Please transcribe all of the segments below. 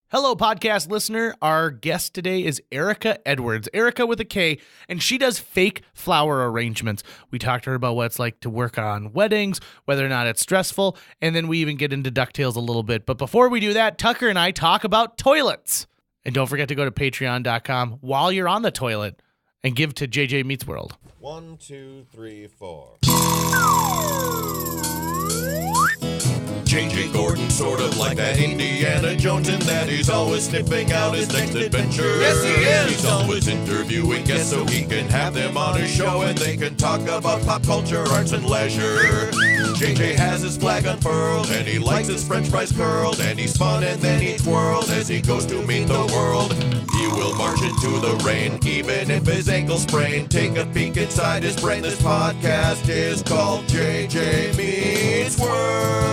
Hello, podcast listener. Our guest today is Erika Edwards, Erika with a K, and she does fake flower arrangements. We talked to her about what it's like to work on weddings, whether or not it's stressful, and then we even get into Ducktails a little bit. But before we do that, Tucker and I talk about toilets. And don't forget to go to patreon.com while you're on the toilet and give to JJ Meets World. 1, 2, 3, 4. J.J. Gordon, sort of like that Indiana Jones in that he's always sniffing out his next adventure. Yes, he is. He's always interviewing guests so he can have them on his show and they can talk about pop culture, arts, and leisure. J.J. has his flag unfurled and he likes his french fries curled and he's fun and then he twirls as he goes to meet the world. He will march into the rain even if his ankle sprained. Take a peek inside his brain. This podcast is called J.J. Meets World.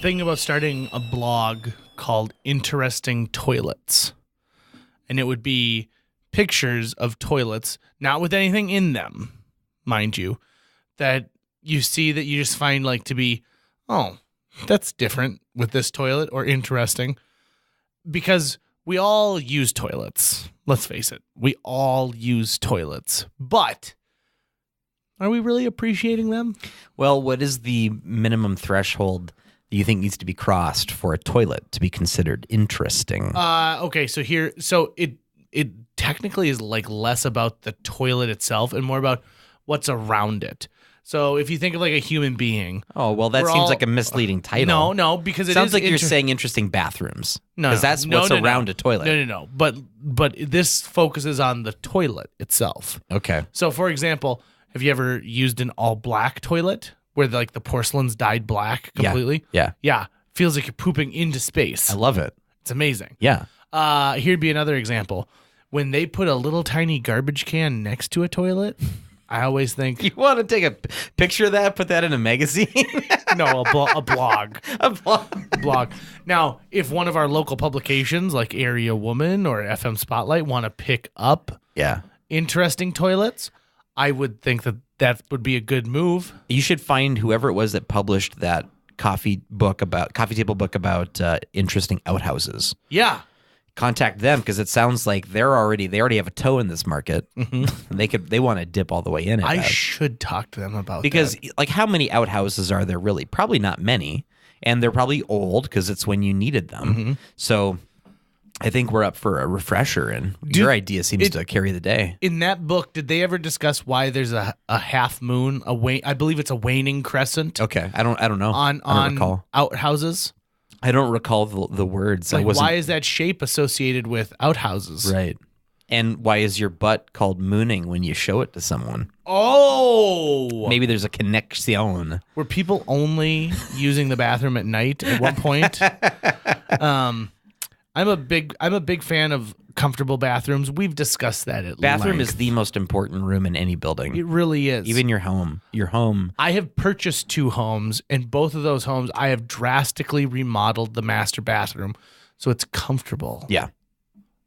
Thinking about starting a blog called Interesting Toilets. And it would be pictures of toilets, not with anything in them, mind you, that you see that you just find like to be, oh, that's different with this toilet or interesting. Because we all use toilets. Let's face it. We all use toilets. But are we really appreciating them? Well, what is the minimum threshold that you think needs to be crossed for a toilet to be considered interesting? Okay, so it technically is like less about the toilet itself and more about what's around it. So if you think of like a human being. Oh, well, that seems like a misleading title. No, because it sounds like you're saying interesting bathrooms. No, because that's what's around a toilet. No. But this focuses on the toilet itself. Okay. So for example, have you ever used an all black toilet where like the porcelain's dyed black completely? Yeah. Feels like you're pooping into space. I love it. It's amazing. Yeah. Here'd be another example. When they put a little tiny garbage can next to a toilet, I always think... You want to take a picture of that, put that in a magazine? No, a blog. A blog. Now, if one of our local publications like Area Woman or FM Spotlight want to pick up interesting toilets, I would think that would be a good move. You should find whoever it was that published that coffee table book about interesting outhouses. Yeah. Contact them because it sounds like they already have a toe in this market. Mm-hmm. They want to dip all the way in it. I should talk to them about because that. Like how many outhouses are there really? Probably not many, and they're probably old because it's when you needed them. Mm-hmm. So I think we're up for a refresher, and your idea seems to carry the day. In that book, did they ever discuss why there's a half moon? I believe it's a waning crescent. Okay, I don't know. I don't recall. Outhouses. I don't recall the words. Like, why is that shape associated with outhouses? Right. And why is your butt called mooning when you show it to someone? Oh! Maybe there's a connection. Were people only using the bathroom at night at one point? I'm a big fan of comfortable bathrooms. We've discussed that at Bathroom length. is the most important room in any building. It really is. Even your home. I have purchased 2 homes, and both of those homes, I have drastically remodeled the master bathroom so it's comfortable. Yeah.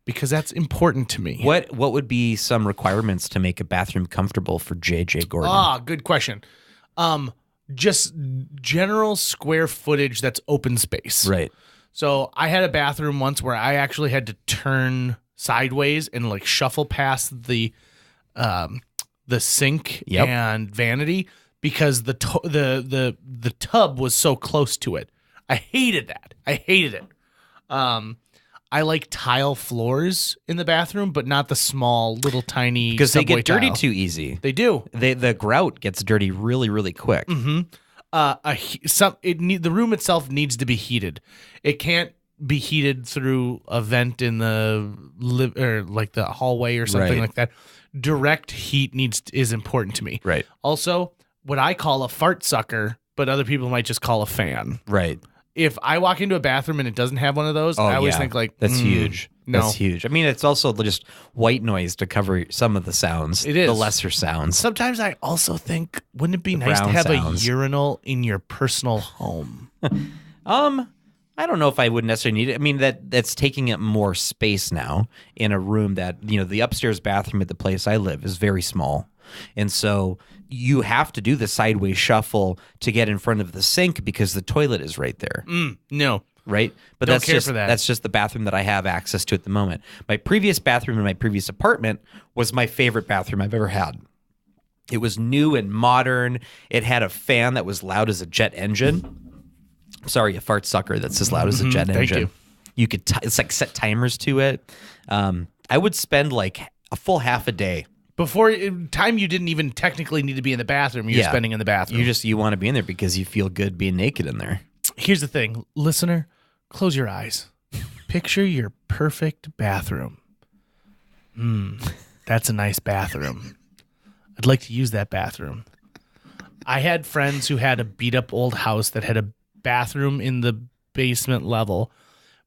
Because that's important to me. What would be some requirements to make a bathroom comfortable for J.J. Gordon? Good question. Just general square footage that's open space. Right. So I had a bathroom once where I actually had to turn sideways and like shuffle past the sink and vanity because the tub was so close to it. I hated that. I hated it. I like tile floors in the bathroom, but not the small little tiny because they get dirty tile. too easy. They do. The grout gets dirty really, really quick. Mm-hmm. The room itself needs to be heated. It can't be heated through a vent in the or like the hallway or something like that. Direct heat is important to me. Right. Also, what I call a fart sucker, but other people might just call a fan. Right. If I walk into a bathroom and it doesn't have one of those, I always think like that's huge. No. That's huge. I mean, it's also just white noise to cover some of the sounds. It is. The lesser sounds. Sometimes I also think, wouldn't it be nice to have a urinal in your personal home? I don't know if I would necessarily need it. I mean, that's taking up more space now in a room that, the upstairs bathroom at the place I live is very small. And so you have to do the sideways shuffle to get in front of the sink because the toilet is right there. No. Right? But Don't care for that. That's just the bathroom that I have access to at the moment. My previous bathroom in my previous apartment was my favorite bathroom I've ever had. It was new and modern. It had a fan that was loud as a jet engine. Sorry, a fart sucker that's as loud as a jet engine. you. You could it's like set timers to it. I would spend like a full half a day. Before time, you didn't even technically need to be in the bathroom. You're spending in the bathroom. You want to be in there because you feel good being naked in there. Here's the thing, listener, close your eyes. Picture your perfect bathroom. That's a nice bathroom. I'd like to use that bathroom. I had friends who had a beat up old house that had a bathroom in the basement level,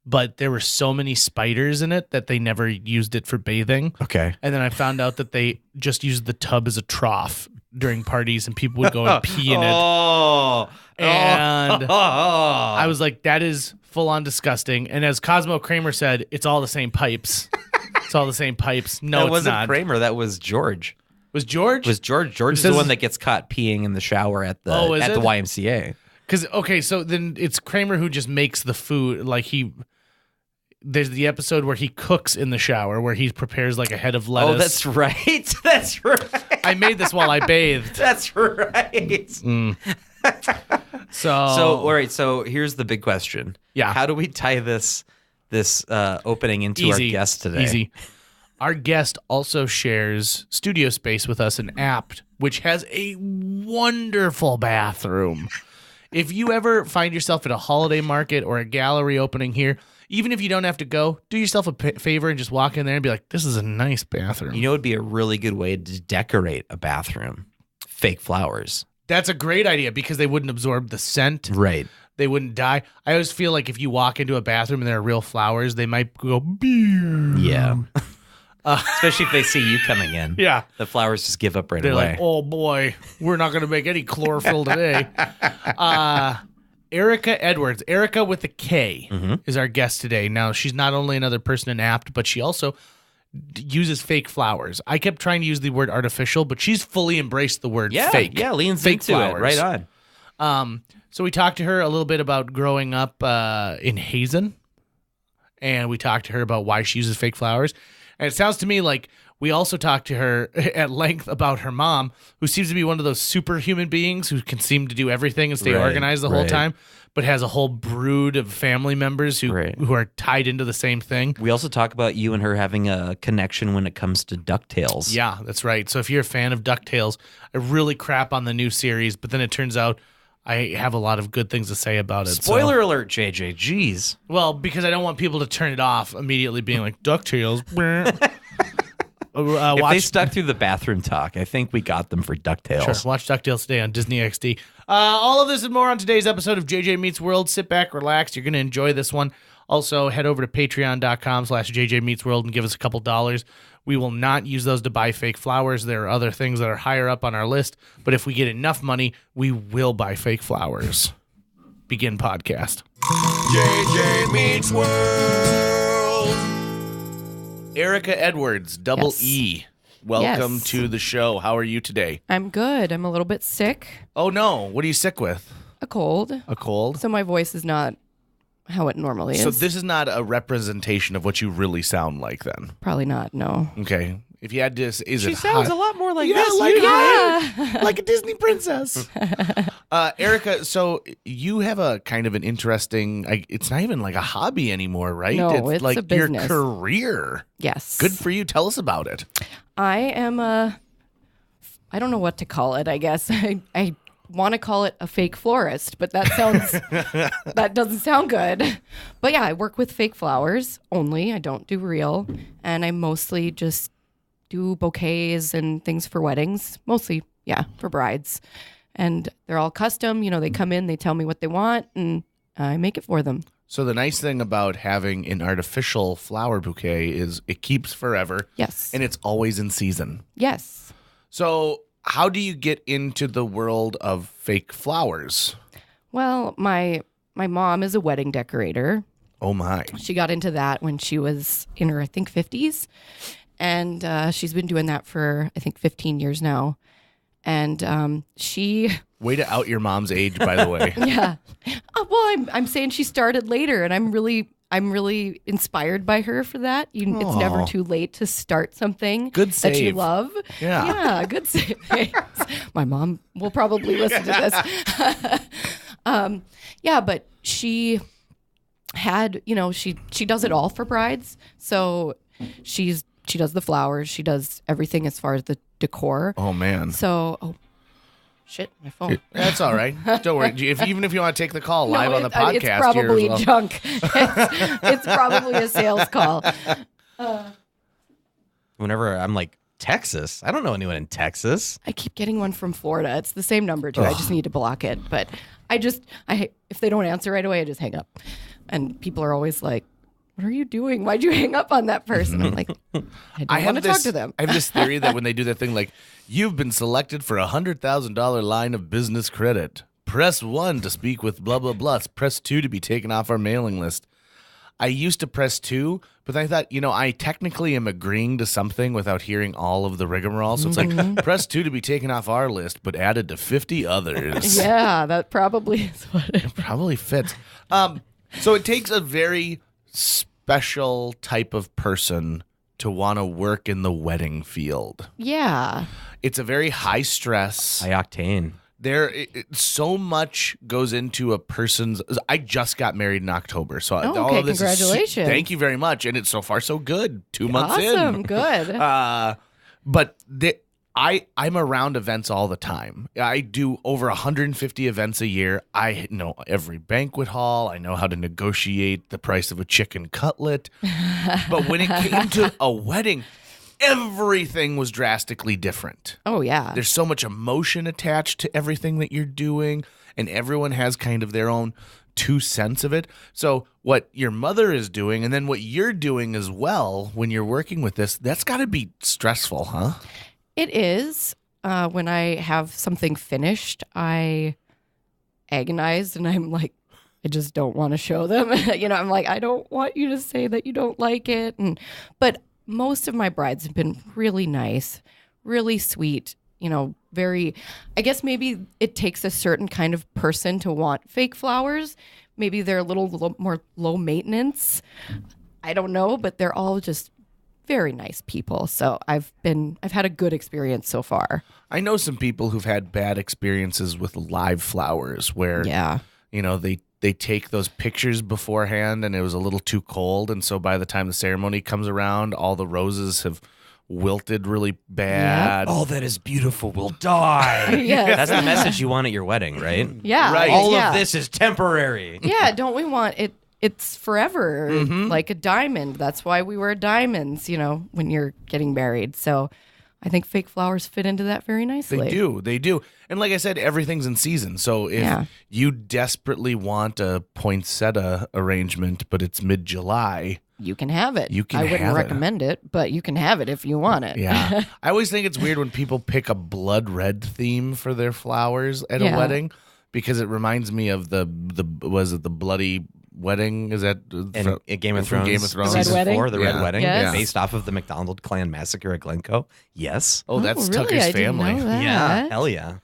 but there were so many spiders in it that they never used it for bathing. Okay. And then I found out that they just used the tub as a trough during parties and people would go and pee in it. And I was like, that is full on disgusting. And as Cosmo Kramer said, it's all the same pipes. It's all the same pipes. No, that it's wasn't not. Kramer. That was George. Was George? It was George. George is the one that gets caught peeing in the shower at the YMCA. Because, okay, so then it's Kramer who just makes the food. Like there's the episode where he cooks in the shower, where he prepares like a head of lettuce. Oh, that's right. That's right. I made this while I bathed. That's right. So all right. So here's the big question. Yeah. How do we tie this opening into our guest today? Easy. Our guest also shares studio space with us in Apt, which has a wonderful bathroom. If you ever find yourself at a holiday market or a gallery opening here, even if you don't have to go, do yourself a favor and just walk in there and be like, this is a nice bathroom. You know, it would be a really good way to decorate a bathroom. Fake flowers. That's a great idea because they wouldn't absorb the scent. Right. They wouldn't die. I always feel like if you walk into a bathroom and there are real flowers, they might go, beer. Yeah. Especially if they see you coming in. Yeah. The flowers just give up right They're away. like, oh boy, we're not going to make any chlorophyll today. Erika Edwards, Erika with a K, is our guest today. Now, she's not only another person in Apt, but she also uses fake flowers. I kept trying to use the word artificial, but she's fully embraced the word fake. Yeah, leans fake into flowers. it. Right on. So we talked to her a little bit about growing up in Hazen, and we talked to her about why she uses fake flowers. And it sounds to me like we also talked to her at length about her mom, who seems to be one of those superhuman beings who can seem to do everything and stay organized the whole time, but has a whole brood of family members who are tied into the same thing. We also talk about you and her having a connection when it comes to Ducktails. Yeah, that's right. So if you're a fan of Ducktails, I really crap on the new series, but then it turns out I have a lot of good things to say about it. Spoiler alert, JJ. Jeez. Well, because I don't want people to turn it off immediately being like, DuckTales. If they stuck through the bathroom talk, I think we got them for DuckTales. Sure, watch DuckTales today on Disney XD. All of this and more on today's episode of JJ Meets World. Sit back, relax. You're going to enjoy this one. Also, head over to patreon.com/JJ Meets World and give us a couple dollars. We will not use those to buy fake flowers. There are other things that are higher up on our list. But if we get enough money, we will buy fake flowers. Begin podcast. JJ Meets World. Erika Edwards, double E. Welcome to the show. How are you today? I'm good. I'm a little bit sick. Oh, no. What are you sick with? A cold. A cold? So my voice is not how it normally is. So this is not a representation of what you really sound like then? Probably not, no. Okay. If you had to, She sounds a lot more like yeah, this. like a Disney princess. Erika, so you have a kind of an interesting, it's not even like a hobby anymore, right? No, it's like a business. your career. Yes. Good for you. Tell us about it. I am I don't know what to call it, I guess. I want to call it a fake florist, but that sounds that doesn't sound good. But yeah, I work with fake flowers only. I don't do real, and I mostly just do bouquets and things for weddings, mostly for brides. And they're all custom, they come in, they tell me what they want, and I make it for them. So the nice thing about having an artificial flower bouquet is it keeps forever. Yes. And it's always in season. Yes. So how do you get into the world of fake flowers? Well, my mom is a wedding decorator. Oh my. She got into that when she was in her, I think, 50s. And she's been doing that for, I think, 15 years now. And she... Way to out your mom's age, by the way. Yeah. Well, I'm saying she started later, and I'm really inspired by her for that. It's never too late to start something Good that you save. love. Yeah. Yeah, good save. My mom will probably listen to this. Yeah, but she had, she does it all for brides. So she does the flowers, she does everything as far as the decor. Oh, man. So, shit, my phone. That's all right. Don't worry. Even if you want to take the call live on the podcast, it's probably here as well. junk. It's probably a sales call. Whenever I'm like, Texas? I don't know anyone in Texas. I keep getting one from Florida. It's the same number too. I just need to block it. But if they don't answer right away, I just hang up. And people are always like, "What are you doing? Why'd you hang up on that person?" I'm like, I don't want to talk to them. I have this theory that when they do that thing like, "You've been selected for a $100,000 line of business credit. Press 1 to speak with blah, blah, blah. Press 2 to be taken off our mailing list." I used to press 2, but I thought, I technically am agreeing to something without hearing all of the rigmarole. So it's like, press 2 to be taken off our list, but added to 50 others. Yeah, that probably is what it Probably fits. So it takes a very special type of person to want to work in the wedding field. Yeah. It's a very high stress. High octane. So much goes into a person's. I just got married in October, so Oh, all okay, of this congratulations. Thank you very much, and it's so far so good. 2 months in, Awesome, good. But I'm around events all the time. I do over 150 events a year. I know every banquet hall. I know how to negotiate the price of a chicken cutlet. But when it came to a wedding, everything was drastically different. Oh, yeah. There's so much emotion attached to everything that you're doing, and everyone has kind of their own 2 cents of it. So what your mother is doing, and then what you're doing as well when you're working with this, that's got to be stressful, huh? It is. When I have something finished, I agonize, and I'm like, I just don't want to show them. I'm like, I don't want you to say that you don't like it. But most of my brides have been really nice, really sweet, very, I guess maybe it takes a certain kind of person to want fake flowers. Maybe they're a little more low maintenance. I don't know, but they're all just very nice people. So I've had a good experience so far. I know some people who've had bad experiences with live flowers where, they take those pictures beforehand and it was a little too cold. And so by the time the ceremony comes around, all the roses have wilted really bad. All that is beautiful will die. Yes. That's the message you want at your wedding, right? Yeah. Right. All yeah. of this is temporary. Yeah, don't we want it? It's forever, like a diamond. That's why we wear diamonds, when you're getting married. So I think fake flowers fit into that very nicely. They do. And like I said, everything's in season. So if you desperately want a poinsettia arrangement, but it's mid-July, You can have it. You can I wouldn't have it. recommend it, but you can have it if you want it. yeah. I always think it's weird when people pick a blood red theme for their flowers at a Yeah. wedding because it reminds me of the bloody wedding? Is that And from Game of from Thrones, Game of Thrones? Red season Wedding? 4, the Yeah. Red Wedding, Yes. based off of the MacDonald clan massacre at Glencoe. Yes. Oh, that's really? Tucker's I didn't family. know that. Yeah, hell yeah.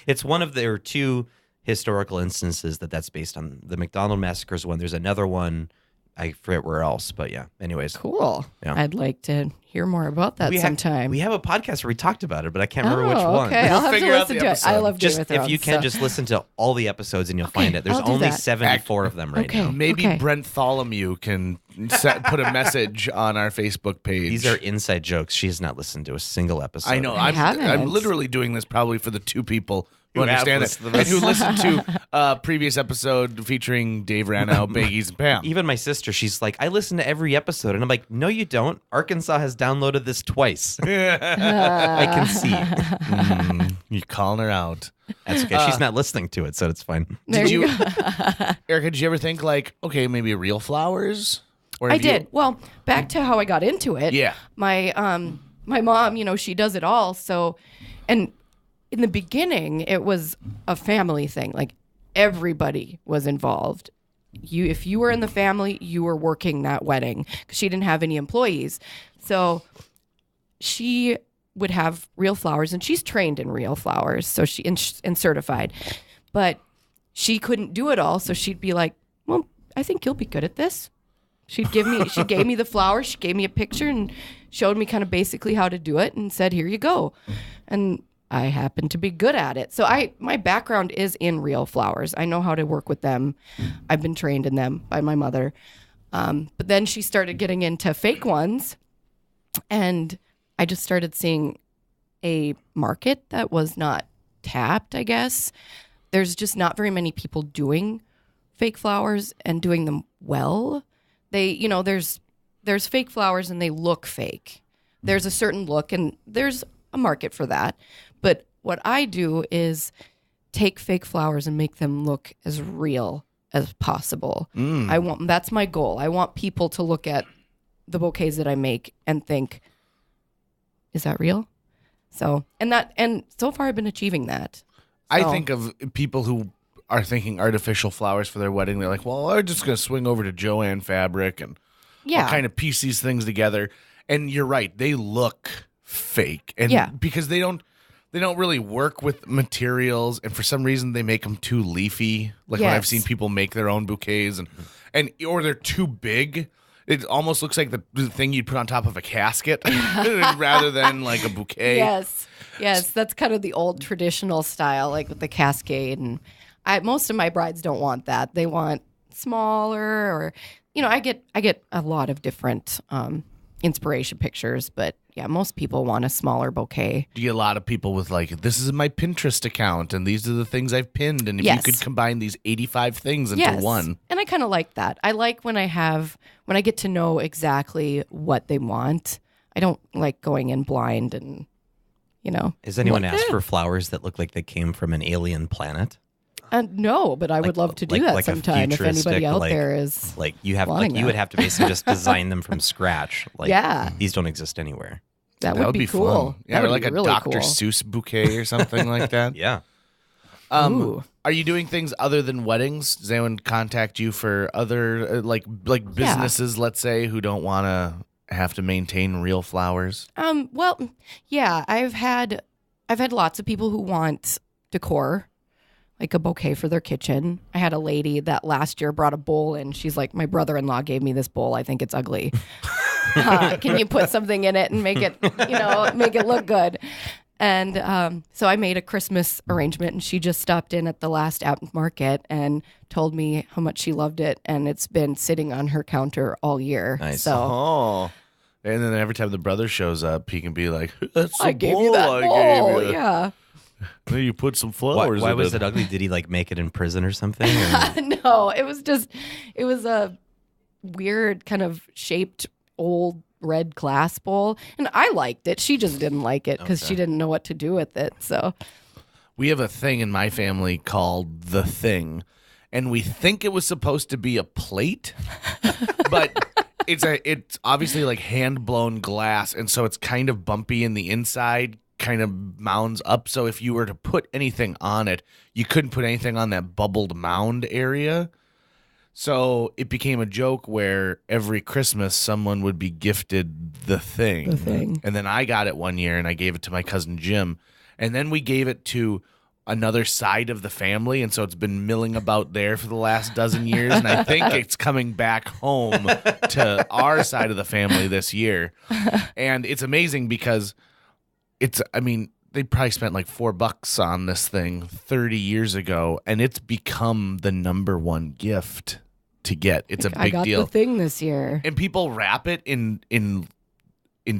It's one of their 2 historical instances that's based on the MacDonald massacres one. There's another one, I forget where else, but yeah. Anyways, Cool. Yeah. I'd like to hear more about that sometime. We have a podcast where we talked about it, but I can't remember which one. Okay. I'll have to figure out listen the to it. I episode. love Just Game of Thrones. if you can, just listen to all the episodes and you'll find it. There's I'll do only that. 74 of them right Okay. now. Maybe Okay. Brent Tholomew can put a message on our Facebook page. These are inside jokes. She has not listened to a single episode. I know. I I'm haven't. literally doing this probably for the 2 people who Who have understand it listened to and this. who listened to a previous episode featuring Dave Rano, Baggies, and Pam. Even my sister, she's like, I listen to every episode. And I'm like, no, you don't. Arkansas has downloaded this twice. I can see. You're calling her out. That's okay. She's not listening to it, so it's fine. There Did you you, go. Erica? Did you ever think like, okay, maybe real flowers? Or I have you- did. Well, back to how I got into it. Yeah. My mom, she does it all. So, and in the beginning, it was a family thing. Like everybody was involved. If you were in the family, you were working that wedding because she didn't have any employees. So she would have real flowers, and she's trained in real flowers, so and certified, but she couldn't do it all. So she'd be like, well, I think you'll be good at this. She gave me the flowers. She gave me a picture and showed me kind of basically how to do it and said, here you go. And I happen to be good at it. So my background is in real flowers. I know how to work with them. I've been trained in them by my mother. But then she started getting into fake ones, and I just started seeing a market that was not tapped, I guess. There's just not very many people doing fake flowers and doing them well. There's fake flowers and they look fake. There's a certain look and there's a market for that. But what I do is take fake flowers and make them look as real as possible. That's my goal. I want people to look at the bouquets that I make and think, is that real? So so far I've been achieving that. So. I think of people who are thinking artificial flowers for their wedding. They're like, well, I'm just going to swing over to Joann Fabric and I'll kind of piece these things together. And you're right. They look fake. And because they don't really work with materials. And for some reason they make them too leafy. Like when I've seen people make their own bouquets or they're too big. It almost looks like the thing you'd put on top of a casket rather than like a bouquet. Yes, that's kind of the old traditional style, like with the cascade. And most of my brides don't want that. They want smaller, or I get a lot of different inspiration pictures, but yeah, most people want a smaller bouquet. Do you get a lot of people with like, this is my Pinterest account and these are the things I've pinned, and if you could combine these 85 things into one. And I kind of like that. I like when I get to know exactly what they want. I don't like going in blind and Has anyone asked for flowers that look like they came from an alien planet? No, but I would love to do that sometime if anybody out there is like you would have to basically just design them from scratch. These don't exist anywhere. That would be cool. Fun. Yeah, or like a really Dr. Seuss bouquet or something like that. Yeah. Are you doing things other than weddings? Does anyone contact you for other like businesses, let's say, who don't want to have to maintain real flowers? Well, yeah, I've had lots of people who want decor, like a bouquet for their kitchen. I had a lady that last year brought a bowl in. She's like, my brother-in-law gave me this bowl. I think it's ugly. Can you put something in it and make it, make it look good? And so I made a Christmas arrangement, and she just stopped in at the last app market and told me how much she loved it, and it's been sitting on her counter all year. Nice. So, and then every time the brother shows up, he can be like, "That's the I gave bowl you that I bowl." gave you. Yeah. You put some flowers. Why in was it. it ugly? Did he like make it in prison or something? Or? No, it was a weird kind of shaped old red glass bowl, and I liked it. She just didn't like it because she didn't know what to do with it. So we have a thing in my family called the thing, and we think it was supposed to be a plate, but it's obviously like hand blown glass, and so it's kind of bumpy in the inside, kind of mounds up. So if you were to put anything on it, you couldn't put anything on that bubbled mound area. So it became a joke where every Christmas someone would be gifted the thing. And then I got it one year and I gave it to my cousin Jim. And then we gave it to another side of the family. And so it's been milling about there for the last dozen years. And I think it's coming back home to our side of the family this year. And it's amazing because they probably spent like $4 on this thing 30 years ago, and it's become the number one gift to get. It's a big deal. I got the thing this year. And people wrap it in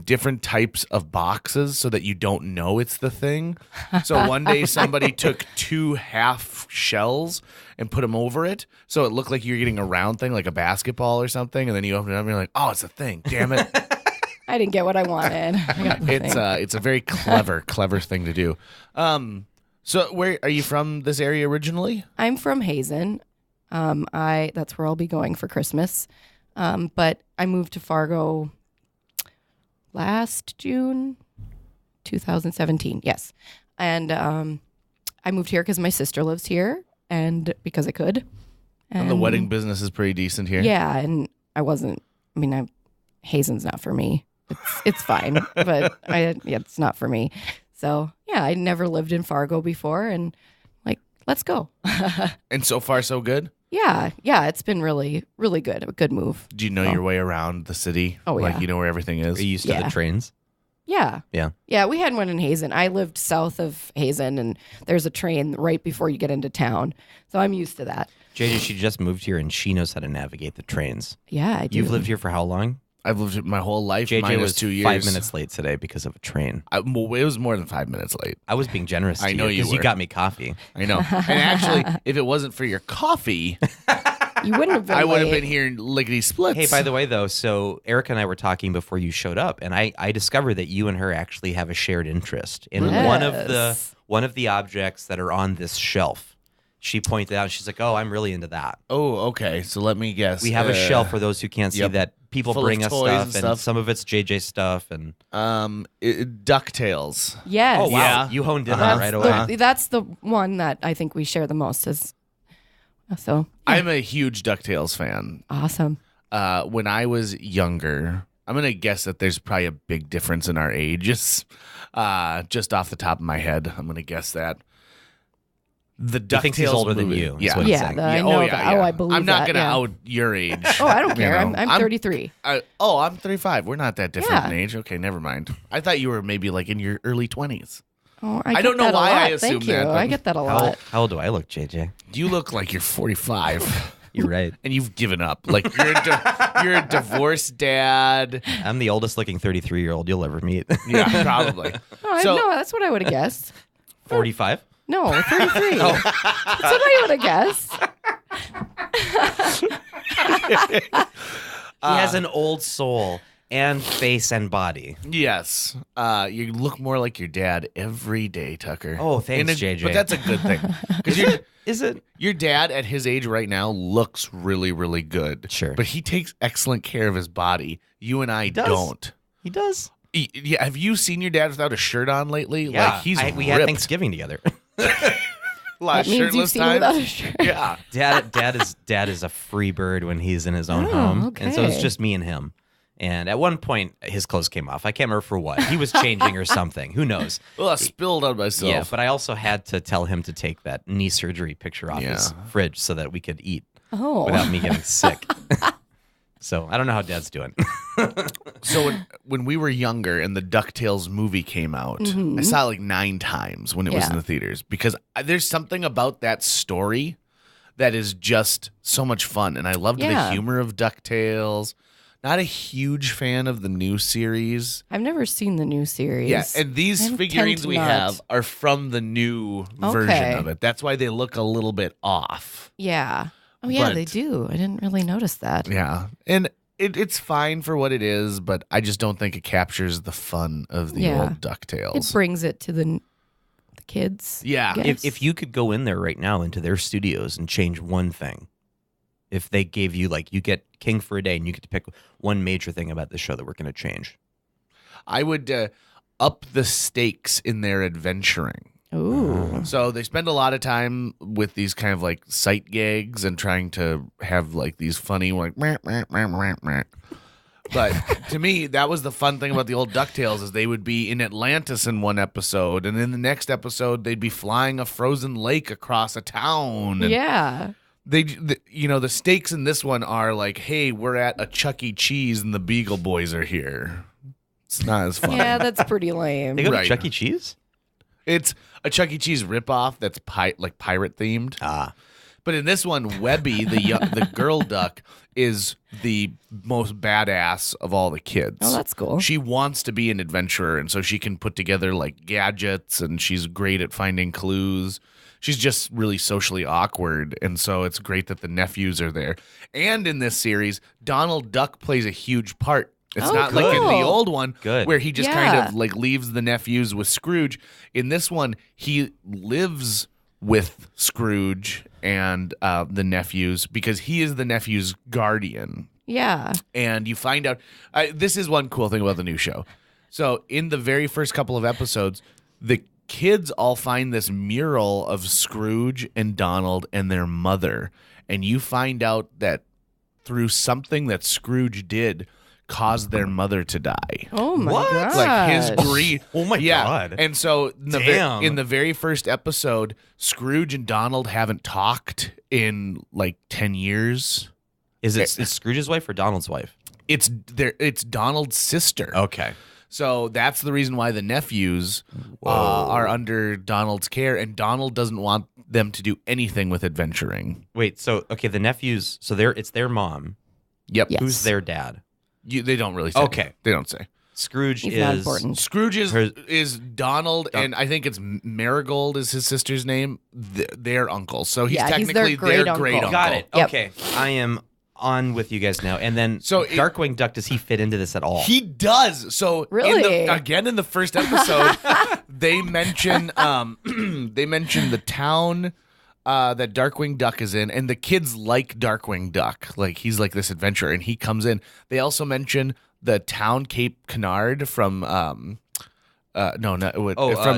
different types of boxes so that you don't know it's the thing. So one day somebody took 2 half shells and put them over it, so it looked like you're getting a round thing, like a basketball or something, and then you open it up and you're like, oh, it's a thing. Damn it. I didn't get what I wanted. I got the thing. It's a very clever thing to do. So where are you from? This area originally? I'm from Hazen. That's where I'll be going for Christmas. But I moved to Fargo last June, 2017. Yes, and I moved here because my sister lives here, and because I could. And the wedding business is pretty decent here. Yeah, and Hazen's not for me. It's fine, but it's not for me. So yeah, I never lived in Fargo before, and like, let's go. And so far, so good? Yeah, it's been really, really good. A good move. Do you know your way around the city? Oh, Like, yeah. you know where everything is? Are you used to Yeah. the trains? Yeah. Yeah. Yeah, we had one in Hazen. I lived south of Hazen, and there's a train right before you get into town. So I'm used to that. JJ, she just moved here and she knows how to navigate the trains. Yeah, I do. You've lived here for how long? I've lived it my whole life. JJ minus was 2 years. 5 minutes late today because of a train. Well, it was more than 5 minutes late. I was being generous to I know you because you were. got me coffee. I know. And actually, if it wasn't for your coffee, You wouldn't have been I would have late. been here lickety splits. Hey, by the way, though, so Erika and I were talking before you showed up, and I discovered that you and her actually have a shared interest in Yes. one of the objects that are on this shelf. She pointed out, she's like, "Oh, I'm really into that." Oh, okay. So let me guess. We have a shelf for those who can't see yep. that people Full of bring us toys stuff, and and stuff. some of it's JJ stuff, and Ducktails. Yes. oh wow, Yeah. you honed in on Uh-huh. it right away. That's the one that I think we share the most. So I'm a huge Ducktails fan. awesome. When I was younger, I'm going to guess that there's probably a big difference in our ages. Just off the top of my head, I'm going to guess that. The He thinks he's DuckTales older than movie- you, is Yeah. what he's Yeah, saying. I know that. Oh, I believe I'm not that, going to yeah. out your age. Oh, I don't you care. know. I'm 33. I'm 35. We're not that different Yeah. in age. Okay, never mind. I thought you were maybe like in your early 20s. Oh, I get don't know that a why I lot. assumed Thank you. that, but- I get that a lot. How old do I look, JJ? You look like you're 45. You're right. And you've given up. Like you're a divorced dad. I'm the oldest looking 33-year-old you'll ever meet. Yeah, probably. No, no, that's what I would have guessed. 45? No, 33. That's what I would have guessed. He has an old soul and face and body. Yes. You look more like your dad every day, Tucker. Oh, thanks, And JJ. But that's a good thing. Because Is it? your dad at his age right now looks really, really good. Sure. But he takes excellent care of his body. You and I does. don't. He does. Yeah, have you seen your dad without a shirt on lately? Yeah, Like he's we had ripped. Thanksgiving together. A lot That of means you've shirtless seen him without a times. shirt. Yeah. Dad is a free bird when he's in his own Oh, home, and so it's okay. just me and him. And at one point, his clothes came off. I can't remember for what. He was changing or something. Who knows? Well, I spilled on myself. Yeah, but I also had to tell him to take that knee surgery picture off his fridge so that we could eat Oh. without me getting sick. So I don't know how Dad's doing. So when we were younger and the DuckTales movie came out, I saw it like 9 times when it was Yeah. in the theaters because there's something about that story that is just so much fun. And I loved the Yeah. humor of DuckTales. Not a huge fan of the new series. I've never seen the new series. Yeah, and these I tend figurines to we not. have are from the new version Okay. of it. That's why they look a little bit off. Yeah. Oh, yeah, But- they do. I didn't really notice that. Yeah. And it's fine for what it is, but I just don't think it captures the fun of the Yeah. old DuckTales. It brings it to the kids. Yeah. I guess. If you could go in there right now into their studios and change one thing, if they gave you like you get King for a day and you get to pick one major thing about the show that we're going to change. I would up the stakes in their adventuring. Ooh. So they spend a lot of time with these kind of like sight gags and trying to have like these funny like meh, meh, meh, meh, meh. But to me, that was the fun thing about the old DuckTales is they would be in Atlantis in one episode, and in the next episode they'd be flying a frozen lake across a town. And Yeah. the stakes in this one are like, hey, we're at a Chuck E. Cheese and the Beagle Boys are here. It's not as fun. Yeah, that's pretty lame. They go Right. to Chuck E. Cheese? It's a Chuck E. Cheese ripoff that's like pirate themed. Ah. But in this one, Webby, the girl duck, is the most badass of all the kids. Oh, that's cool. She wants to be an adventurer, and so she can put together like gadgets, and she's great at finding clues. She's just really socially awkward, and so it's great that the nephews are there. And in this series, Donald Duck plays a huge part. It's Oh, not like in the cool. old one Good. where he just kind Yeah. of like leaves the nephews with Scrooge. In this one, he lives with Scrooge and the nephews because he is the nephew's guardian. Yeah. And you find out this is one cool thing about the new show. So in the very first couple of episodes, the kids all find this mural of Scrooge and Donald and their mother. And you find out that through something that Scrooge did caused their mother to die. Oh my What? god! Like his grief. Oh my God. And so Damn. in the very first episode, Scrooge and Donald haven't talked in like 10 years. Is Scrooge's wife or Donald's wife? It's Donald's sister. Okay. So that's the reason why the nephews are under Donald's care, and Donald doesn't want them to do anything with adventuring. Wait, so okay, the nephews, so it's their mom. Yep. Yes. Who's their dad? They don't really say. Okay. They don't say. Scrooge He's is not important. Scrooge is Donald, and I think it's Marigold is his sister's name. Their uncle. So he's Yeah, he's their technically great their great uncle. uncle. Got it. Yep. Okay. I am on with you guys now. And then So Darkwing Duck, does he fit into this at all? He does. So Really? in the first episode, they mention the town that Darkwing Duck is in, and the kids like Darkwing Duck. Like he's like this adventurer, and he comes in. They also mention the town Cape Canard from from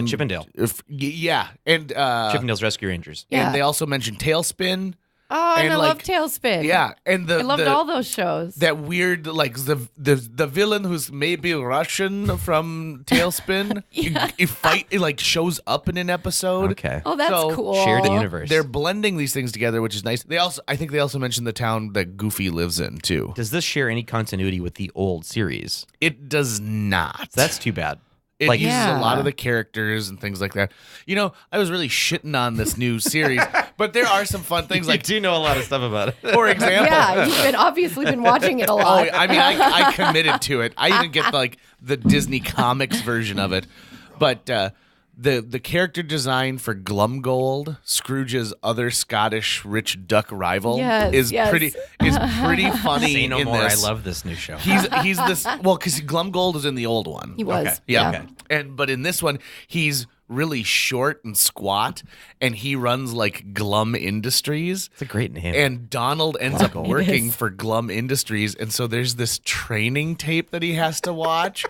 Chippendale. Yeah, and Chippendale's Rescue Rangers. Yeah. and they also mention Tailspin. Oh, and I love like, Tailspin. Yeah, and I loved all those shows. that weird like the villain who's maybe Russian from Tailspin. He like shows up in an episode. Okay. Oh, that's So, cool. Shared universe. They're blending these things together, which is nice. I think they also mentioned the town that Goofy lives in too. Does this share any continuity with the old series? It does not. That's too bad. It like uses a lot Yeah. of the characters and things like that. You know, I was really shitting on this new series, but there are some fun things. Like, do know a lot of stuff about it. for example, Yeah, you've obviously been watching it a Oh, lot. I mean, I committed to it. I even get like the Disney Comics version of it. But the character design for Glumgold, Scrooge's other Scottish rich duck rival, Yes, is yes. pretty funny. Say no in more. this. I love this new show. He's this because Glumgold is in the old one. He was. Okay. Yeah. Okay. But in this one, he's really short and squat, and he runs like Glum Industries. It's a great name. And Donald ends up working for Glum Industries, and so there's this training tape that he has to watch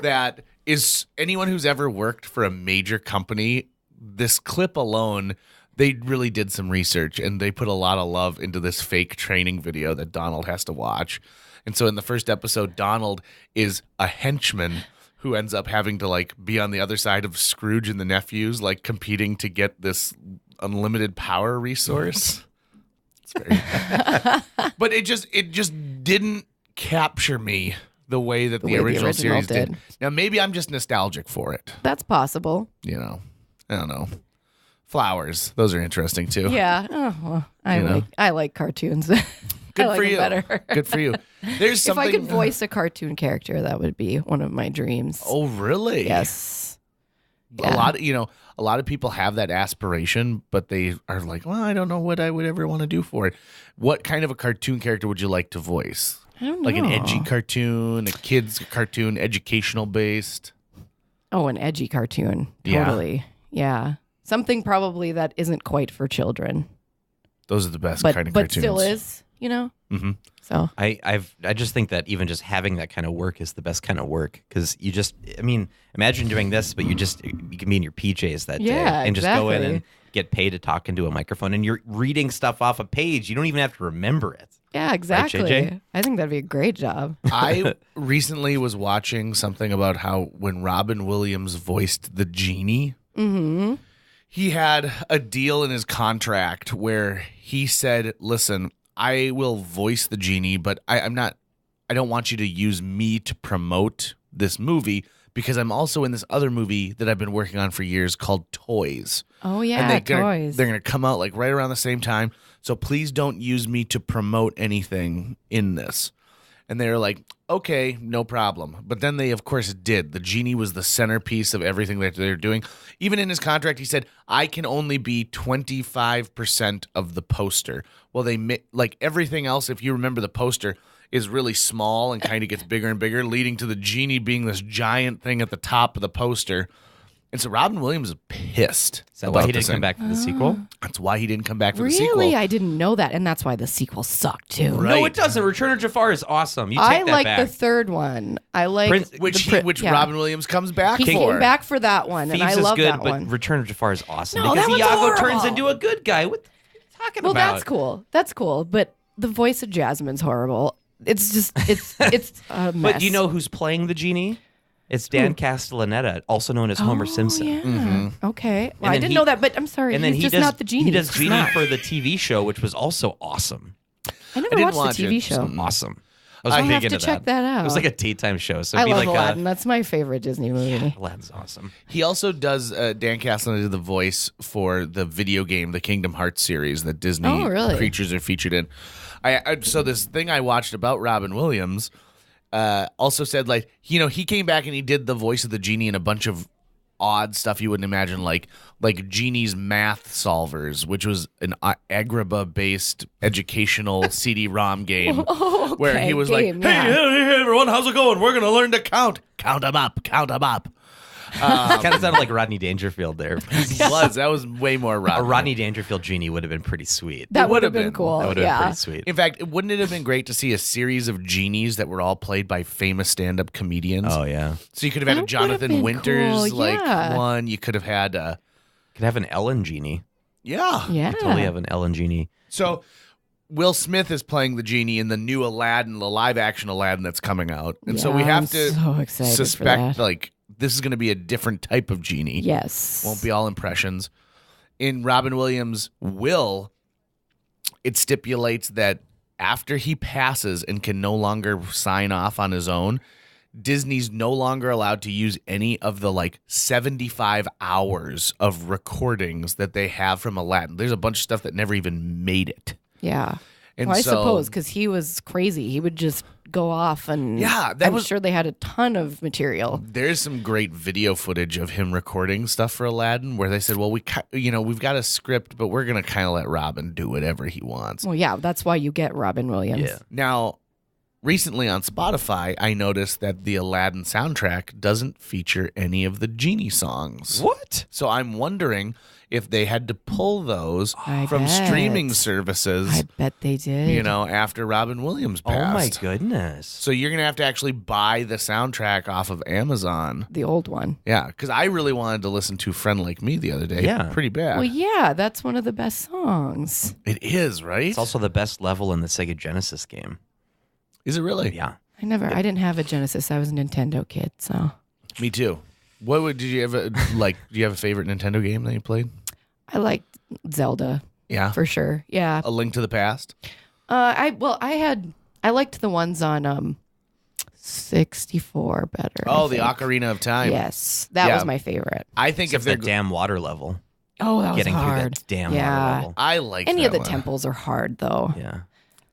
that is anyone who's ever worked for a major company, this clip alone, they really did some research and they put a lot of love into this fake training video that Donald has to watch. And so in the first episode, Donald is a henchman who ends up having to like be on the other side of Scrooge and the nephews, like competing to get this unlimited power resource. It's very but it just didn't capture me the way that the way the original original series did. did. Now maybe I'm just nostalgic for it. That's possible. You know, I don't know. Flowers, those are interesting too. Yeah. Oh, well, I like cartoons. Good I like for them you. better. Good for you. There's If something. I could voice a cartoon character, that would be one of my dreams. Oh, really? Yes. A lot of people have that aspiration, but they are like, well, I don't know what I would ever want to do for it. What kind of a cartoon character would you like to voice? I don't know. Like an edgy cartoon, a kid's cartoon, educational based. Oh, an edgy cartoon. Yeah. Totally. Yeah. Something probably that isn't quite for children, Those are the best but kind of but cartoons. still is. You know. Mhm. So I just think that even just having that kind of work is the best kind of work because imagine doing this, but you can be in your PJs that day Yeah, and just go in exactly. and get paid to talk into a microphone and you're reading stuff off a page. You don't even have to remember it. yeah, exactly. JJ? I think that'd be a great job. I recently was watching something about how when Robin Williams voiced the genie, he had a deal in his contract where he said, listen, I will voice the genie, but I don't want you to use me to promote this movie because I'm also in this other movie that I've been working on for years called Toys. Oh yeah, And toys. they're going to come out like right around the same time. So please don't use me to promote anything in this. And they were like, okay, no problem. But then they, of course, did. The genie was the centerpiece of everything that they're doing. Even in his contract, he said, I can only be 25% of the poster. Well, like everything else, if you remember the poster, is really small and kind of gets bigger and bigger, leading to the genie being this giant thing at the top of the poster. And so Robin Williams is pissed. Is that why he about this didn't come thing. back for the sequel? That's why he didn't come back for the sequel. Really, I didn't know that, and that's why the sequel sucked too. Right. No, it doesn't. Return of Jafar is awesome. You take I that like back. the third one. I like Prince- Which yeah. Robin Williams comes back He for. came back for that one, and Thieves I is love good, that but one. Return of Jafar is awesome No, because that one's Iago turns horrible. into a good guy. What are you talking Well, about? that's cool. That's cool. But the voice of Jasmine's horrible. It's just it's a mess. But do you know who's playing the genie? It's Dan Castellaneta, also known as Homer Simpson. Yeah. Okay. Well, I then didn't he- know that, but I'm sorry. And then he's he just does not the genie. He does He's genie not. for the TV show, which was also awesome. I never didn't watched watch the TV it. show. Awesome. I was I'll big have into to check that It was out. like a daytime show. So I it'd be love like Aladdin. That's my favorite Disney movie. Aladdin's awesome. He also does Dan Castellaneta did the voice for the video game, the Kingdom Hearts series that Disney Oh, really? creatures are featured in. So this thing I watched about Robin Williams also said like he came back and he did the voice of the genie in a bunch of odd stuff you wouldn't imagine, like Genie's Math Solvers, which was an Agrabah based educational CD-ROM game where he was game, like, yeah. hey everyone, how's it going? We're gonna learn to count 'em up. Kind of sounded like Rodney Dangerfield there. That was way more A Rodney. Rodney Dangerfield genie would have been pretty sweet. That would would've have been been. cool. That would have been Yeah. pretty sweet. In fact, wouldn't it have been great to see a series of genies that were all played by famous stand-up comedians? Oh yeah. So you could have had a That Jonathan would've been Winters cool, yeah. one. You could have had Could have an Ellen genie. yeah. Yeah. Totally have an Ellen genie. So Will Smith is playing the genie in the new Aladdin, the live-action Aladdin that's coming out, and so we Yeah, have I'm to so excited for suspect that. like this is going to be a different type of genie. Yes. Won't be all impressions. In Robin Williams' will, it stipulates that after he passes and can no longer sign off on his own, Disney's no longer allowed to use any of the 75 hours of recordings that they have from Aladdin. There's a bunch of stuff that never even made it. Yeah. And Well, I so- suppose because he was crazy. He would just go off, and Yeah, that I'm was- sure they had a ton of material. There's some great video footage of him recording stuff for Aladdin where they said, well, we've got a script, but we're going to kind of let Robin do whatever he wants. Well, yeah, that's why you get Robin Williams. Yeah. Now, recently on Spotify, I noticed that the Aladdin soundtrack doesn't feature any of the Genie songs. What? So I'm wondering if they had to pull those I from bet. streaming services, I bet they did. after Robin Williams Oh my passed. goodness. So you're going to have to actually buy the soundtrack off of Amazon. The old one. Yeah, because I really wanted to listen to Friend Like Me the other day. Yeah. Pretty bad. Well, yeah, that's one of the best songs. It is, right? It's also the best level in the Sega Genesis game. Is it really? Yeah. I didn't have a Genesis. I was a Nintendo kid, so Me too. Did you ever like? Do you have a favorite Nintendo game that you played? I liked Zelda Yeah. for sure. Yeah. A Link to the Past? I liked the ones on 64 better. Oh, I the think. Ocarina of Time. Yes, that Yeah. was my favorite. I think Except if they're that damn water level. Oh, that was Getting hard. through that damn Yeah. water level. I like Any that of the one. temples are hard though. Yeah.